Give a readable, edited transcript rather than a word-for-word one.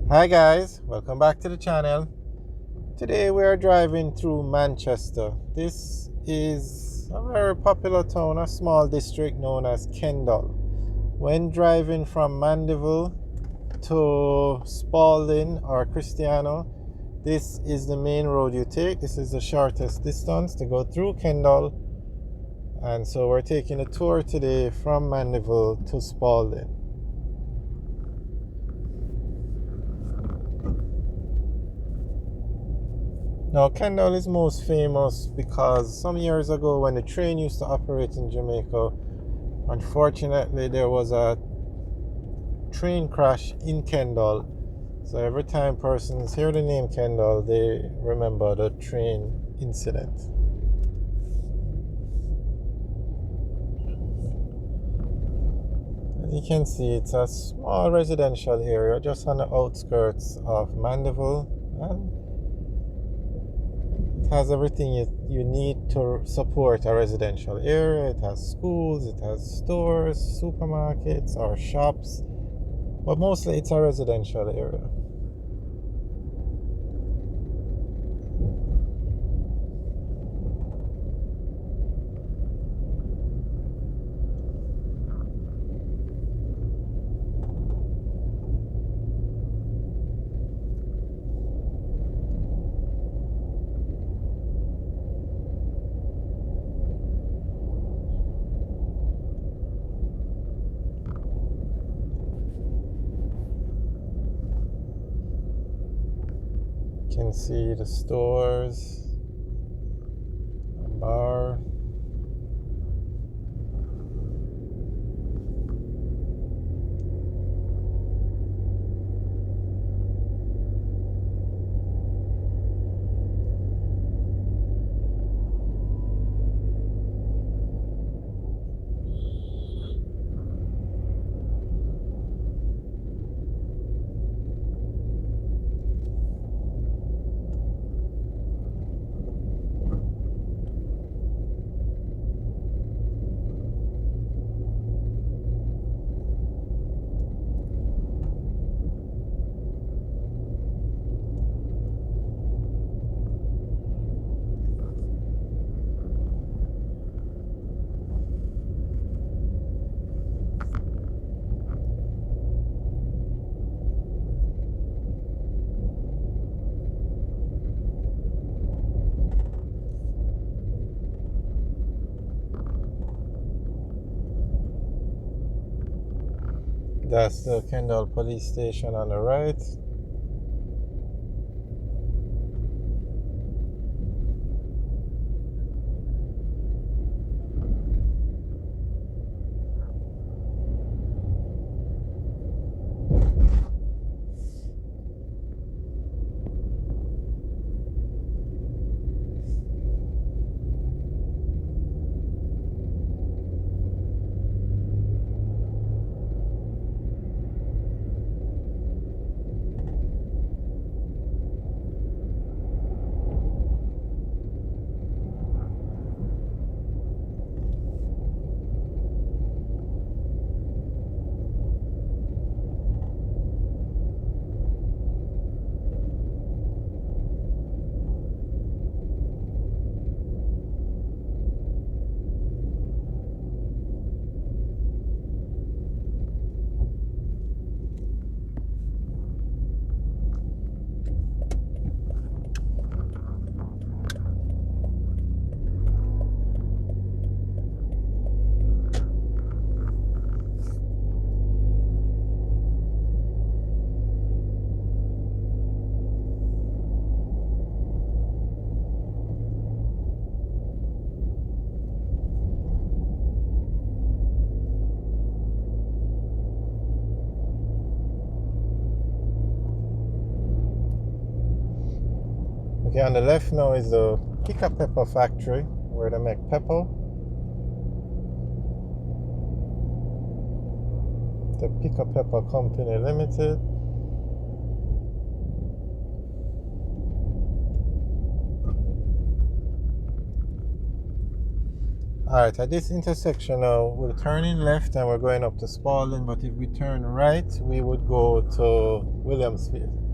Hi guys, welcome back to the channel. Today we are driving through Manchester. This is a very popular town, a small district known as Kendal. When driving from Mandeville to Spalding or Cristiano, this is the main road you take. This is the shortest distance to go through Kendal. And so we're taking a tour today from Mandeville to Spalding. Now, Kendal is most famous because some years ago, when the train used to operate in Jamaica, unfortunately, there was a train crash in Kendal. So every time persons hear the name Kendal, they remember the train incident. As you can see, it's a small residential area just on the outskirts of Mandeville, and it has everything you need to support a residential area. It has schools, it has stores, supermarkets, or shops, but mostly it's a residential area. You can see the stores, a bar. That's the Kendal police station on the right. Okay, on the left now is the Pica Pepper factory where they make pepper. The Pica Pepper Company Limited. Alright, at this intersection now, we're turning left and we're going up to Spalding, but if we turn right, we would go to Williamsfield.